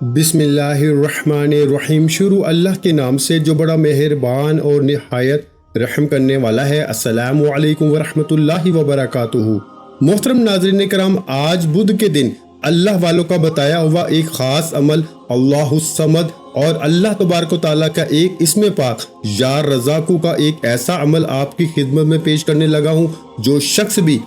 بسم اللہ الرحمن الرحیم۔ شروع اللہ کے نام سے جو بڑا مہربان اور نہایت رحم کرنے والا ہے۔ السلام علیکم ورحمۃ اللہ وبرکاتہ۔ محترم ناظرین کرام، آج بدھ کے دن اللہ والوں کا بتایا ہوا ایک خاص عمل اللہ الصمد اور اللہ تبارک و تعالیٰ کا ایک اسم پاک یا رزاقو کا ایک ایسا عمل آپ کی خدمت میں پیش کرنے لگا ہوں۔ جو شخص بھی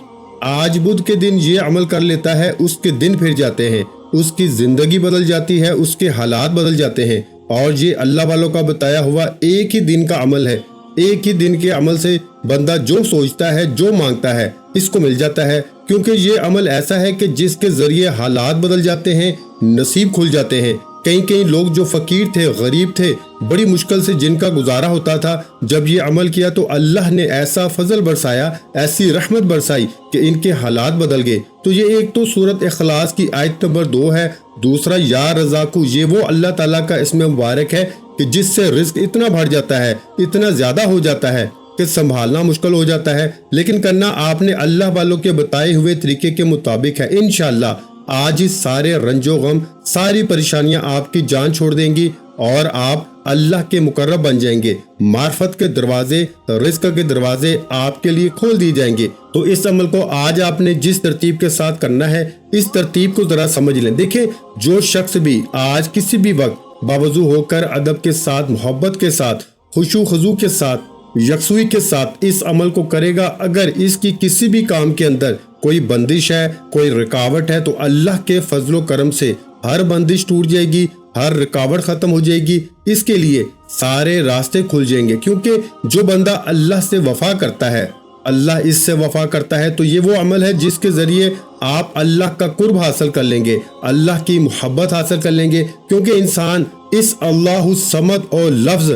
آج بدھ کے دن یہ عمل کر لیتا ہے، اس کے دن پھر جاتے ہیں، اس کی زندگی بدل جاتی ہے، اس کے حالات بدل جاتے ہیں۔ اور یہ اللہ والوں کا بتایا ہوا ایک ہی دن کا عمل ہے۔ ایک ہی دن کے عمل سے بندہ جو سوچتا ہے، جو مانگتا ہے، اس کو مل جاتا ہے، کیونکہ یہ عمل ایسا ہے کہ جس کے ذریعے حالات بدل جاتے ہیں، نصیب کھل جاتے ہیں۔ کئی لوگ جو فقیر تھے، غریب تھے، بڑی مشکل سے جن کا گزارا ہوتا تھا، جب یہ عمل کیا تو اللہ نے ایسا فضل برسایا، ایسی رحمت برسائی کہ ان کے حالات بدل گئے۔ تو یہ ایک تو سورت اخلاص کی آیت نمبر 2 ہے، دوسرا یا رزاقو، یہ وہ اللہ تعالیٰ کا اسم مبارک ہے کہ جس سے رزق اتنا بڑھ جاتا ہے، اتنا زیادہ ہو جاتا ہے کہ سنبھالنا مشکل ہو جاتا ہے، لیکن کرنا آپ نے اللہ والوں کے بتائے ہوئے طریقے کے مطابق ہے۔ انشاءاللہ آج ہی سارے رنج و غم، ساری پریشانیاں آپ کی جان چھوڑ دیں گی اور آپ اللہ کے مقرب بن جائیں گے۔ معرفت کے دروازے، رزق کے دروازے آپ کے لیے کھول دیے جائیں گے۔ تو اس عمل کو آج آپ نے جس ترتیب کے ساتھ کرنا ہے، اس ترتیب کو ذرا سمجھ لیں۔ دیکھیں، جو شخص بھی آج کسی بھی وقت باوضو ہو کر ادب کے ساتھ، محبت کے ساتھ، خشوع خضوع کے ساتھ، یکسوئی کے ساتھ اس عمل کو کرے گا، اگر اس کی کسی بھی کام کے اندر کوئی بندش ہے، کوئی رکاوٹ ہے، تو اللہ کے فضل و کرم سے ہر بندش ٹوٹ جائے گی، ہر رکاوٹ ختم ہو جائے گی، اس کے لیے سارے راستے کھل جائیں گے۔ کیونکہ جو بندہ اللہ سے وفا کرتا ہے، اللہ اس سے وفا کرتا ہے، تو یہ وہ عمل ہے جس کے ذریعے آپ اللہ کا قرب حاصل کر لیں گے، اللہ کی محبت حاصل کر لیں گے۔ کیونکہ انسان اس اللہ الصمد اور لفظ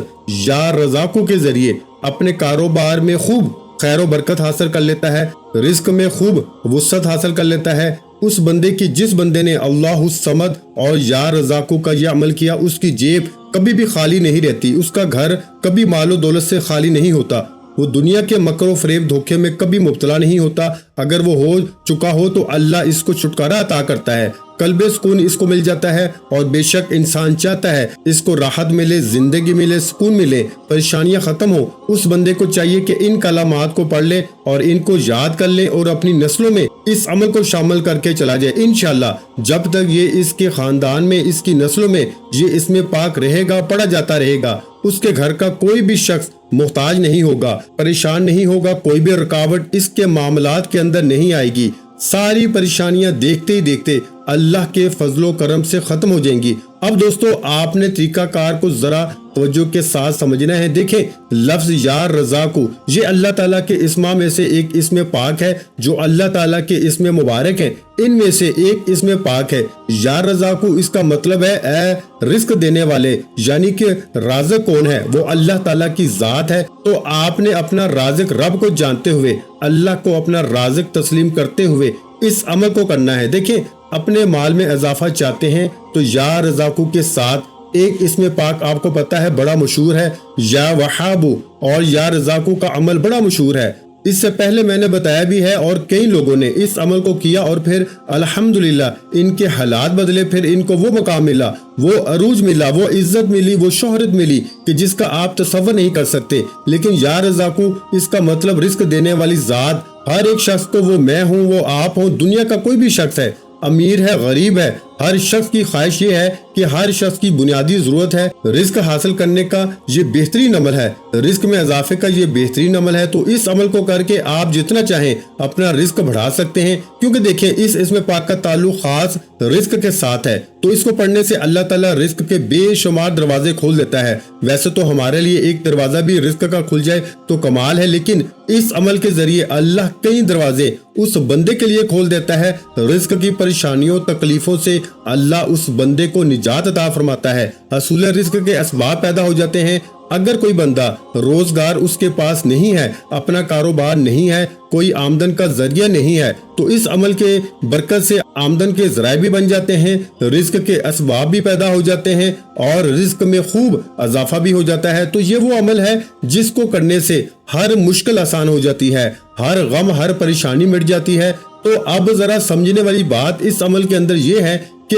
یا رزاقو کے ذریعے اپنے کاروبار میں خوب خیر و برکت حاصل کر لیتا ہے، رزق میں خوب وسعت حاصل کر لیتا ہے۔ اس بندے کی، جس بندے نے اللہ الصمد اور یا رزاقو کا یہ عمل کیا، اس کی جیب کبھی بھی خالی نہیں رہتی، اس کا گھر کبھی مال و دولت سے خالی نہیں ہوتا، وہ دنیا کے مکر و فریب دھوکے میں کبھی مبتلا نہیں ہوتا۔ اگر وہ ہو چکا ہو تو اللہ اس کو چھٹکارا عطا کرتا ہے، قلب سکون اس کو مل جاتا ہے۔ اور بے شک انسان چاہتا ہے اس کو راحت ملے، زندگی ملے، سکون ملے، پریشانیاں ختم ہو۔ اس بندے کو چاہیے کہ ان کلمات کو پڑھ لے اور ان کو یاد کر لے اور اپنی نسلوں میں اس عمل کو شامل کر کے چلا جائے۔ انشاءاللہ جب تک یہ اس کے خاندان میں، اس کی نسلوں میں یہ اسم پاک رہے گا، پڑھا جاتا رہے گا، اس کے گھر کا کوئی بھی شخص محتاج نہیں ہوگا، پریشان نہیں ہوگا، کوئی بھی رکاوٹ اس کے معاملات کے اندر نہیں آئے گی۔ ساری پریشانیاں دیکھتے ہی دیکھتے اللہ کے فضل و کرم سے ختم ہو جائیں گی۔ اب دوستو، آپ نے طریقہ کار کو ذرا توجہ کے ساتھ سمجھنا ہے۔ دیکھیں، لفظ یا رزاقو یہ اللہ تعالیٰ کے اسما میں سے ایک اسم پاک ہے، جو اللہ تعالیٰ کے اسم مبارک ہیں، ان میں سے ایک اسم پاک ہے۔ یا رزاقو اس کا مطلب ہے اے رزق دینے والے، یعنی کہ رازق کون ہے؟ وہ اللہ تعالیٰ کی ذات ہے۔ تو آپ نے اپنا رازق رب کو جانتے ہوئے، اللہ کو اپنا رازق تسلیم کرتے ہوئے اس عمل کو کرنا ہے۔ دیکھیں، اپنے مال میں اضافہ چاہتے ہیں تو یا رزاقو کے ساتھ ایک اسم پاک آپ کو پتا ہے بڑا مشہور ہے، یا وہابو، اور یا رزاقو کا عمل بڑا مشہور ہے۔ اس سے پہلے میں نے بتایا بھی ہے، اور کئی لوگوں نے اس عمل کو کیا اور پھر الحمدللہ ان کے حالات بدلے، پھر ان کو وہ مقام ملا، وہ عروج ملا، وہ عزت ملی، وہ شہرت ملی کہ جس کا آپ تصور نہیں کر سکتے۔ لیکن یا رزاقو اس کا مطلب رزق دینے والی ذات، ہر ایک شخص کو، وہ میں ہوں، وہ آپ ہوں، دنیا کا کوئی بھی شخص ہے، امیر ہے، غریب ہے، ہر شخص کی خواہش یہ ہے کہ ہر شخص کی بنیادی ضرورت ہے رزق حاصل کرنے کا، یہ بہترین عمل ہے، رزق میں اضافے کا یہ بہترین عمل ہے۔ تو اس عمل کو کر کے آپ جتنا چاہیں اپنا رزق بڑھا سکتے ہیں، کیونکہ دیکھیں اس اسم پاک کا تعلق خاص رزق کے ساتھ ہے۔ تو اس کو پڑھنے سے اللہ تعالیٰ رزق کے بے شمار دروازے کھول دیتا ہے۔ ویسے تو ہمارے لیے ایک دروازہ بھی رزق کا کھل جائے تو کمال ہے، لیکن اس عمل کے ذریعے اللہ کئی دروازے اس بندے کے لیے کھول دیتا ہے۔ رزق کی پریشانیوں، تکلیفوں سے اللہ اس بندے کو نجات عطا فرماتا ہے، حصول رزق کے اسباب پیدا ہو جاتے ہیں۔ اگر کوئی بندہ روزگار اس کے پاس نہیں ہے، اپنا کاروبار نہیں ہے، کوئی آمدن کا ذریعہ نہیں ہے، تو اس عمل کے برکت سے آمدن کے ذرائع بھی بن جاتے ہیں، رزق کے اسباب بھی پیدا ہو جاتے ہیں اور رزق میں خوب اضافہ بھی ہو جاتا ہے۔ تو یہ وہ عمل ہے جس کو کرنے سے ہر مشکل آسان ہو جاتی ہے، ہر غم، ہر پریشانی مٹ جاتی ہے۔ تو اب ذرا سمجھنے والی بات اس عمل کے اندر یہ ہے کہ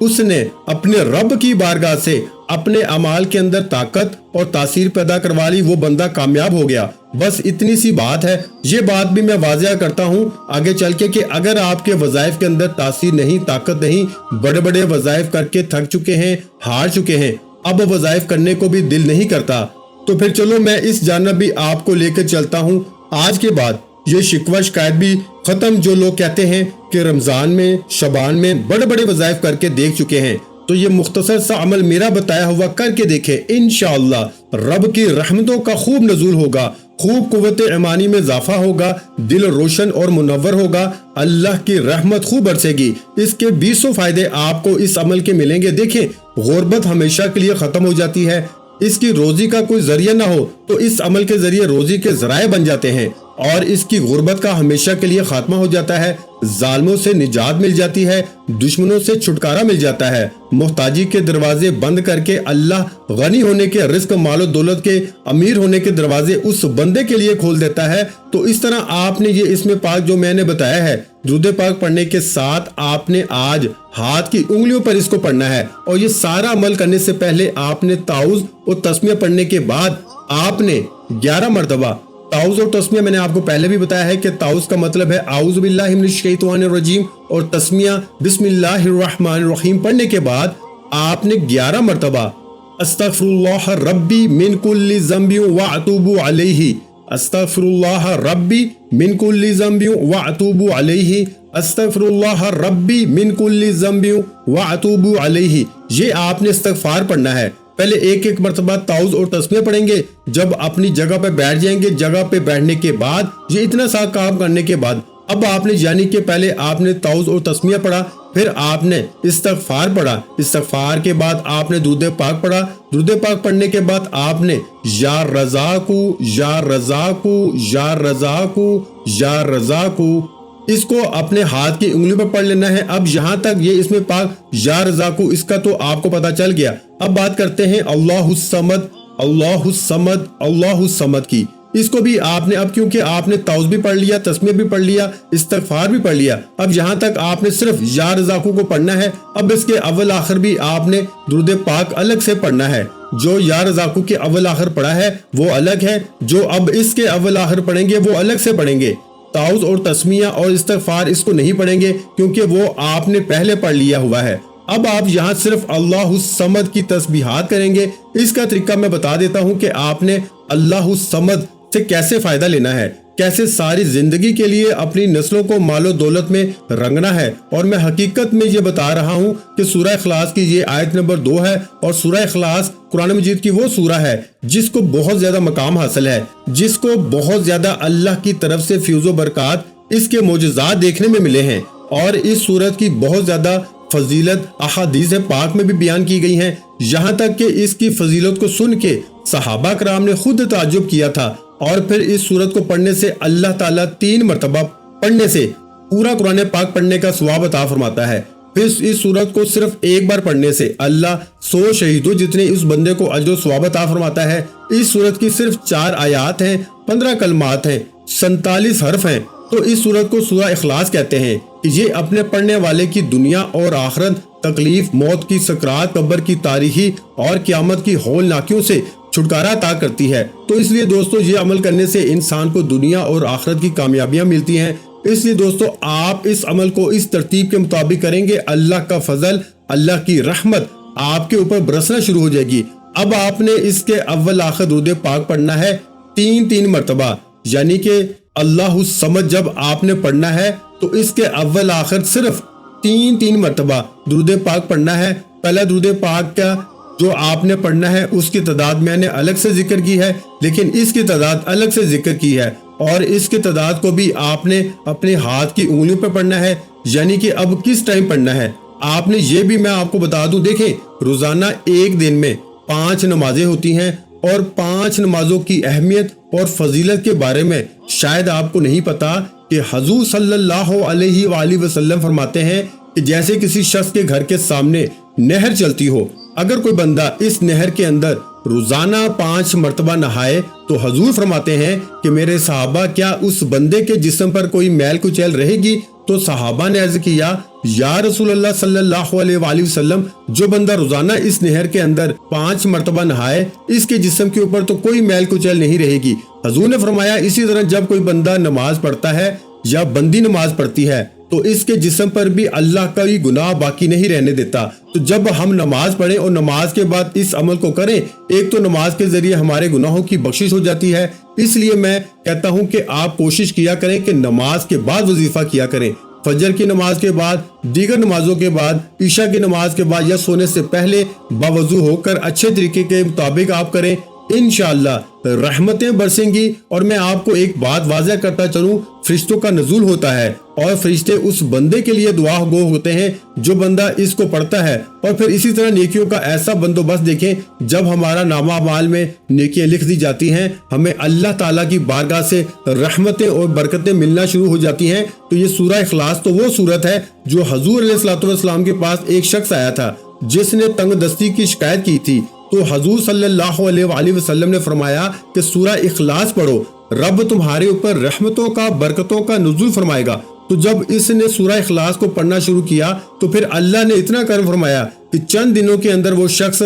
اس نے اپنے رب کی بارگاہ سے اپنے اعمال کے اندر طاقت اور تاثیر پیدا کروا لی، وہ بندہ کامیاب ہو گیا۔ بس اتنی سی بات ہے۔ یہ بات بھی میں واضح کرتا ہوں آگے چل کے کہ اگر آپ کے وظائف کے اندر تاثیر نہیں، طاقت نہیں، بڑے بڑے وظائف کر کے تھک چکے ہیں، ہار چکے ہیں، اب وظائف کرنے کو بھی دل نہیں کرتا، تو پھر چلو میں اس جانب بھی آپ کو لے کے چلتا ہوں۔ آج کے بعد یہ شکوہ شکایت بھی ختم۔ جو لوگ کہتے ہیں کہ رمضان میں، شعبان میں بڑے بڑے وظائف کر کے دیکھ چکے ہیں، تو یہ مختصر سا عمل میرا بتایا ہوا کر کے دیکھیں، انشاءاللہ رب کی رحمتوں کا خوب نزول ہوگا، خوب قوت ایمانی میں اضافہ ہوگا، دل روشن اور منور ہوگا، اللہ کی رحمت خوب برسے گی۔ اس کے 20 فائدے آپ کو اس عمل کے ملیں گے۔ دیکھیں، غربت ہمیشہ کے لیے ختم ہو جاتی ہے۔ اس کی روزی کا کوئی ذریعہ نہ ہو تو اس عمل کے ذریعے روزی کے ذرائع بن جاتے ہیں، اور اس کی غربت کا ہمیشہ کے لیے خاتمہ ہو جاتا ہے، ظالموں سے نجات مل جاتی ہے، دشمنوں سے چھٹکارا مل جاتا ہے، محتاجی کے دروازے بند کر کے اللہ غنی ہونے کے، رزق مال و دولت کے، امیر ہونے کے دروازے اس بندے کے لیے کھول دیتا ہے۔ تو اس طرح آپ نے یہ اسم پاک جو میں نے بتایا ہے، درود پاک پڑھنے کے ساتھ آپ نے آج ہاتھ کی انگلیوں پر اس کو پڑھنا ہے، اور یہ سارا عمل کرنے سے پہلے آپ نے تعوذ اور تسمیہ پڑھنے کے بعد آپ نے 11 مرتبہ تعوذ اور تسمیہ، میں نے آپ کو پہلے بھی بتایا ہے کہ تعوذ کا مطلب ہے اعوذ باللہ من الشیطان الرجیم، اور تسمیہ بسم اللہ الرحمن الرحیم پڑھنے کے بعد آپ نے 11 مرتبہ استغفر اللہ ربی من کل ذنب واتوب علیہ، استغفر اللہ ربی من کل ذنب واتوب علیہ، استغفر اللہ ربی من کل ذنب واتوب علیہ، یہ آپ نے استغفار پڑھنا ہے۔ پہلے ایک ایک مرتبہ تعوذ اور تسمیہ پڑھیں گے، جب اپنی جگہ پہ بیٹھ جائیں گے، جگہ پہ بیٹھنے کے بعد یہ اتنا سا کام کرنے کے بعد اب آپ نے یعنی کہ پہلے آپ نے تعوذ اور تسمیہ پڑھا، پھر آپ نے استغفار پڑھا، استغفار کے بعد آپ نے درود پاک پڑھا، درود پاک پڑھنے کے بعد آپ نے یا رزاقو یا رزاقو یا رزاقو یا رزاقو، اس کو اپنے ہاتھ کی انگلیوں پر پڑھ لینا ہے۔ اب یہاں تک یہ اسم پاک یا رزاقو اس کا تو آپ کو پتا چل گیا۔ اب بات کرتے ہیں اللہ الصمد، اللہ الصمد، اللہ الصمد کی۔ اس کو بھی آپ نے، اب کیونکہ آپ نے تعوذ بھی پڑھ لیا، تسمیہ بھی پڑھ لیا، استغفار بھی پڑھ لیا، اب یہاں تک آپ نے صرف یا رزاقو کو پڑھنا ہے۔ اب اس کے اول آخر بھی آپ نے درود پاک الگ سے پڑھنا ہے۔ جو یا رزاقو کے اول آخر پڑھا ہے وہ الگ ہے، جو اب اس کے اول آخر پڑھیں گے وہ الگ سے پڑھیں گے۔ تعوذ اور تسمیہ اور استغفار اس کو نہیں پڑھیں گے کیونکہ وہ آپ نے پہلے پڑھ لیا ہوا ہے۔ اب آپ یہاں صرف اللہ الصمد کی تسبیحات کریں گے۔ اس کا طریقہ میں بتا دیتا ہوں کہ آپ نے اللہ الصمد سے کیسے فائدہ لینا ہے، کیسے ساری زندگی کے لیے اپنی نسلوں کو مال و دولت میں رنگنا ہے۔ اور میں حقیقت میں یہ بتا رہا ہوں کہ سورہ اخلاص کی یہ آیت نمبر 2 ہے، اور سورہ اخلاص قرآن مجید کی وہ سورہ ہے جس کو بہت زیادہ مقام حاصل ہے، جس کو بہت زیادہ اللہ کی طرف سے فیض و برکات، اس کے معجزات دیکھنے میں ملے ہیں، اور اس سورت کی بہت زیادہ فضیلت احادیث پاک میں بھی بیان کی گئی ہیں، یہاں تک کہ اس کی فضیلت کو سن کے صحابہ کرام نے خود تعجب کیا تھا۔ اور پھر اس سورت کو پڑھنے سے اللہ تعالیٰ 3 مرتبہ پڑھنے سے پورا قرآن پاک پڑھنے کا ثواب عطا فرماتا ہے۔ پھر اس سورت کو صرف ایک بار پڑھنے سے اللہ 100 شہیدوں جتنے اس بندے کو اجر و ثواب عطا فرماتا ہے۔ اس سورت کی صرف 4 آیات ہیں، 15 کلمات ہیں، 47 حرف ہیں، تو اس سورت کو سورہ اخلاص کہتے ہیں کہ یہ اپنے پڑھنے والے کی دنیا اور آخرت، تکلیف، موت کی سکرات، قبر کی تاریکی اور قیامت کی ہولناکیوں سے چھٹکارا عطا کرتی ہے۔ تو اس لیے دوستو یہ عمل کرنے سے انسان کو دنیا اور آخرت کی کامیابیاں ملتی ہیں۔ اس لیے دوستو آپ اس عمل کو اس ترتیب کے مطابق کریں گے، اللہ کا فضل، اللہ کی رحمت آپ کے اوپر برسنا شروع ہو جائے گی۔ اب آپ نے اس کے اول آخر درود پاک پڑھنا ہے 3 مرتبہ، یعنی کہ اللہ الصمد جب آپ نے پڑھنا ہے تو اس کے اول آخر صرف 3 مرتبہ درود پاک پڑھنا ہے۔ پہلا درود پاک کا جو آپ نے پڑھنا ہے اس کی تعداد میں نے الگ سے ذکر کی ہے، لیکن اس کی تعداد الگ سے ذکر کی ہے، اور اس کی تعداد کو بھی آپ نے اپنے ہاتھ کی انگلیوں پہ پڑھنا ہے، یعنی کہ اب کس ٹائم پڑھنا ہے آپ نے یہ بھی میں آپ کو بتا دوں۔ دیکھیں، روزانہ ایک دن میں 5 نمازیں ہوتی ہیں، اور 5 نمازوں کی اہمیت اور فضیلت کے بارے میں شاید آپ کو نہیں پتا کہ حضور صلی اللہ علیہ وآلہ وسلم فرماتے ہیں کہ جیسے کسی شخص کے گھر کے سامنے نہر چلتی ہو، اگر کوئی بندہ اس نہر کے اندر روزانہ 5 مرتبہ نہائے تو حضور فرماتے ہیں کہ میرے صحابہ کیا اس بندے کے جسم پر کوئی میل کچیل رہے گی؟ تو صحابہ نے عرض کیا یا رسول اللہ صلی اللہ علیہ وآلہ وسلم، جو بندہ روزانہ اس نہر کے اندر 5 مرتبہ نہائے اس کے جسم کے اوپر تو کوئی میل کچیل نہیں رہے گی۔ حضور نے فرمایا اسی طرح جب کوئی بندہ نماز پڑھتا ہے یا بندی نماز پڑھتی ہے تو اس کے جسم پر بھی اللہ کا ہی گناہ باقی نہیں رہنے دیتا۔ تو جب ہم نماز پڑھیں اور نماز کے بعد اس عمل کو کریں، ایک تو نماز کے ذریعے ہمارے گناہوں کی بخشش ہو جاتی ہے، اس لیے میں کہتا ہوں کہ آپ کوشش کیا کریں کہ نماز کے بعد وظیفہ کیا کریں، فجر کی نماز کے بعد، دیگر نمازوں کے بعد، عشاء کی نماز کے بعد یا سونے سے پہلے باوضو ہو کر اچھے طریقے کے مطابق آپ کریں، انشاءاللہ رحمتیں برسیں گی۔ اور میں آپ کو ایک بات واضح کرتا چلوں، فرشتوں کا نزول ہوتا ہے اور فرشتے اس بندے کے لیے دعا گو ہوتے ہیں جو بندہ اس کو پڑھتا ہے۔ اور پھر اسی طرح نیکیوں کا ایسا بندوبست دیکھیں، جب ہمارا نامہ اعمال میں نیکیاں لکھ دی جاتی ہیں، ہمیں اللہ تعالیٰ کی بارگاہ سے رحمتیں اور برکتیں ملنا شروع ہو جاتی ہیں۔ تو یہ سورہ اخلاص تو وہ سورت ہے جو حضور علیہ الصلوۃ والسلام کے پاس ایک شخص آیا تھا جس نے تنگ دستی کی شکایت کی تھی، تو حضور صلی اللہ علیہ وآلہ وسلم نے فرمایا کہ سورہ اخلاص پڑھو، رب تمہارے اوپر رحمتوں کا، برکتوں کا نزول فرمائے گا۔ تو جب اس نے سورہ اخلاص کو پڑھنا شروع کیا تو پھر اللہ نے اتنا کرم فرمایا کہ چند دنوں کے اندر وہ شخص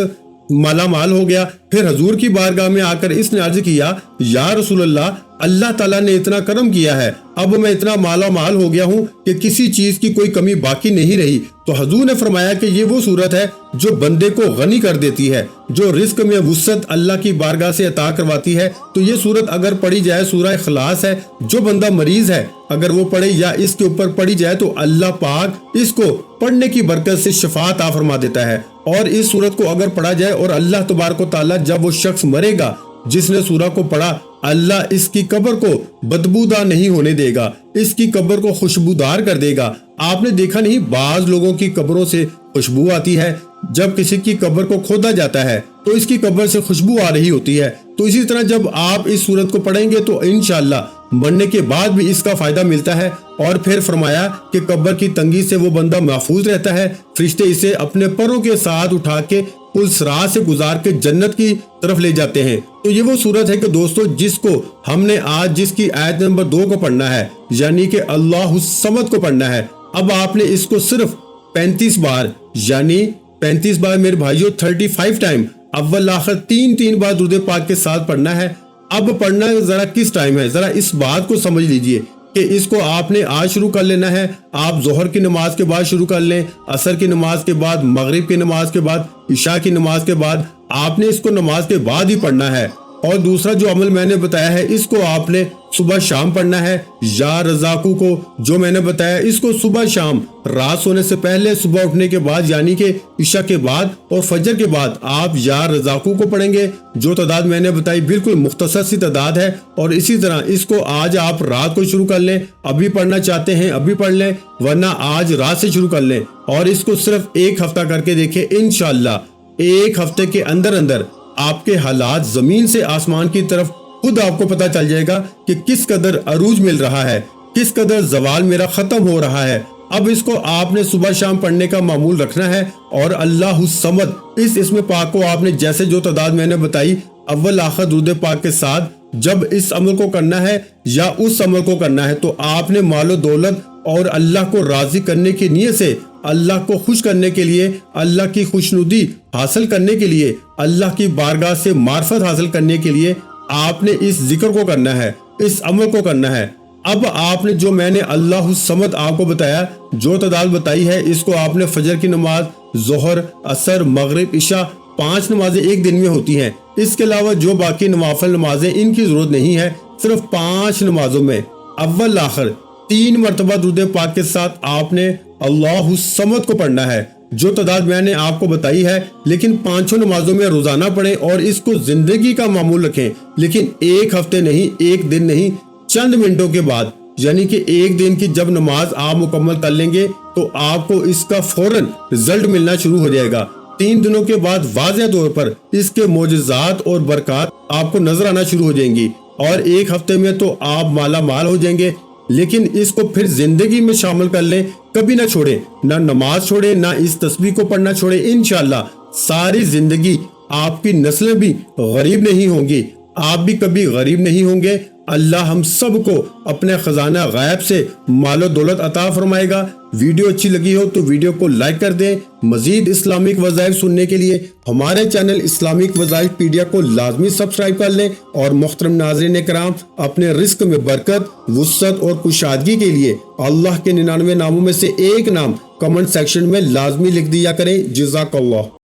مالا مال ہو گیا۔ پھر حضور کی بارگاہ میں آ کر اس نے عرض کیا، یا رسول اللہ، اللہ تعالیٰ نے اتنا کرم کیا ہے، اب میں اتنا مالا مال ہو گیا ہوں کہ کسی چیز کی کوئی کمی باقی نہیں رہی۔ تو حضور نے فرمایا کہ یہ وہ صورت ہے جو بندے کو غنی کر دیتی ہے، جو رزق میں وسعت اللہ کی بارگاہ سے عطا کرواتی ہے۔ تو یہ صورت اگر پڑھی جائے، سورہ اخلاص ہے، جو بندہ مریض ہے اگر وہ پڑھے یا اس کے اوپر پڑھی جائے تو اللہ پاک اس کو پڑھنے کی برکت سے شفا عطا فرما دیتا ہے۔ اور اس صورت کو اگر پڑھا جائے اور اللہ تبارک و تعالیٰ جب وہ شخص مرے گا جس نے سورہ کو پڑھا، اللہ اس کی قبر کو بدبودار نہیں ہونے دے گا، اس کی قبر کو خوشبودار کر دے گا۔ آپ نے دیکھا نہیں، بعض لوگوں کی قبروں سے خوشبو آتی ہے، جب کسی کی قبر کو کھودا جاتا ہے تو اس کی قبر سے خوشبو آ رہی ہوتی ہے۔ تو اسی طرح جب آپ اس صورت کو پڑھیں گے تو انشاءاللہ مرنے کے بعد بھی اس کا فائدہ ملتا ہے۔ اور پھر فرمایا کہ قبر کی تنگی سے وہ بندہ محفوظ رہتا ہے، فرشتے اسے اپنے پروں کے ساتھ اٹھا کے پل صراط سے گزار کے جنت کی طرف لے جاتے ہیں۔ تو یہ وہ صورت ہے کہ دوستو جس کو ہم نے آج جس کی آیت نمبر 2 کو پڑھنا ہے، یعنی کہ اللہ الصمد کو پڑھنا ہے۔ اب آپ نے اس کو صرف 35 بار، یعنی 35 بار میرے بھائیوں 35 ٹائم اول آخر 3 بار درود پاک کے ساتھ پڑھنا ہے۔ اب پڑھنا ذرا کس ٹائم ہے، ذرا اس بات کو سمجھ لیجئے کہ اس کو آپ نے آج شروع کر لینا ہے۔ آپ ظہر کی نماز کے بعد شروع کر لیں، عصر کی نماز کے بعد، مغرب کی نماز کے بعد، عشاء کی نماز کے بعد، آپ نے اس کو نماز کے بعد ہی پڑھنا ہے۔ اور دوسرا جو عمل میں نے بتایا ہے اس کو آپ نے صبح شام پڑھنا ہے۔ یا رزاقو کو جو میں نے بتایا اس کو صبح شام، رات سونے سے پہلے، صبح اٹھنے کے بعد یعنی کہ عشاء کے بعد اور فجر کے بعد آپ یا رزاقو کو پڑھیں گے۔ جو تعداد میں نے بتائی بالکل مختصر سی تعداد ہے، اور اسی طرح اس کو آج آپ رات کو شروع کر لیں، ابھی پڑھنا چاہتے ہیں ابھی پڑھ لیں، ورنہ آج رات سے شروع کر لیں اور اس کو صرف 1 ہفتہ کر کے دیکھیں۔ انشاءاللہ 1 ہفتے کے اندر آپ کے حالات زمین سے آسمان کی طرف خود آپ کو پتا چل جائے گا کہ کس قدر عروج مل رہا ہے، کس قدر زوال میرا ختم ہو رہا ہے۔ اب اس کو آپ نے صبح شام پڑھنے کا معمول رکھنا ہے، اور اللہ الصمد اس اسم پاک کو آپ نے جیسے جو تعداد میں نے بتائی اول آخر درود پاک کے ساتھ جب اس عمل کو کرنا ہے یا اس عمل کو کرنا ہے تو آپ نے مال و دولت اور اللہ کو راضی کرنے کی نیت سے، اللہ کو خوش کرنے کے لیے، اللہ کی خوشنودی حاصل کرنے کے لیے، اللہ کی بارگاہ سے معرفت حاصل کرنے کے لیے آپ نے اس ذکر کو کرنا ہے، اس عمل کو کرنا ہے۔ اب آپ نے جو میں نے اللہ الصمد آپ کو بتایا، جو تعداد بتائی ہے، اس کو آپ نے فجر کی نماز، ظہر، عصر، مغرب، عشاء 5 نمازیں ایک دن میں ہوتی ہیں۔ اس کے علاوہ جو باقی نوافل نمازیں ان کی ضرورت نہیں ہے، صرف 5 نمازوں میں اول آخر 3 مرتبہ درود پاک کے ساتھ آپ نے اللہ الصمد کو پڑھنا ہے، جو تعداد میں نے آپ کو بتائی ہے، لیکن 5 نمازوں میں روزانہ پڑھیں اور اس کو زندگی کا معمول رکھیں، لیکن 1 ہفتے نہیں، 1 دن نہیں، چند منٹوں کے بعد، یعنی کہ 1 دن کی جب نماز آپ مکمل کر لیں گے تو آپ کو اس کا فوراً رزلٹ ملنا شروع ہو جائے گا۔ 3 دنوں کے بعد واضح طور پر اس کے معجزات اور برکات آپ کو نظر آنا شروع ہو جائیں گی، اور 1 ہفتے میں تو آپ مالا مال ہو جائیں گے۔ لیکن اس کو پھر زندگی میں شامل کر لیں، کبھی نہ چھوڑیں، نہ نماز چھوڑیں، نہ اس تسبیح کو پڑھنا چھوڑیں۔ انشاءاللہ ساری زندگی آپ کی نسلیں بھی غریب نہیں ہوں گی، آپ بھی کبھی غریب نہیں ہوں گے۔ اللہ ہم سب کو اپنے خزانہ غیب سے مال و دولت عطا فرمائے گا۔ ویڈیو اچھی لگی ہو تو ویڈیو کو لائک کر دیں۔ مزید اسلامک وظائف سننے کے لیے ہمارے چینل اسلامک وظائف پیڈیا کو لازمی سبسکرائب کر لیں، اور محترم ناظرین کرام، اپنے رزق میں برکت، وسعت اور کشادگی کے لیے اللہ کے 99 ناموں میں سے ایک نام کمنٹ سیکشن میں لازمی لکھ دیا کریں۔ جزاک اللہ۔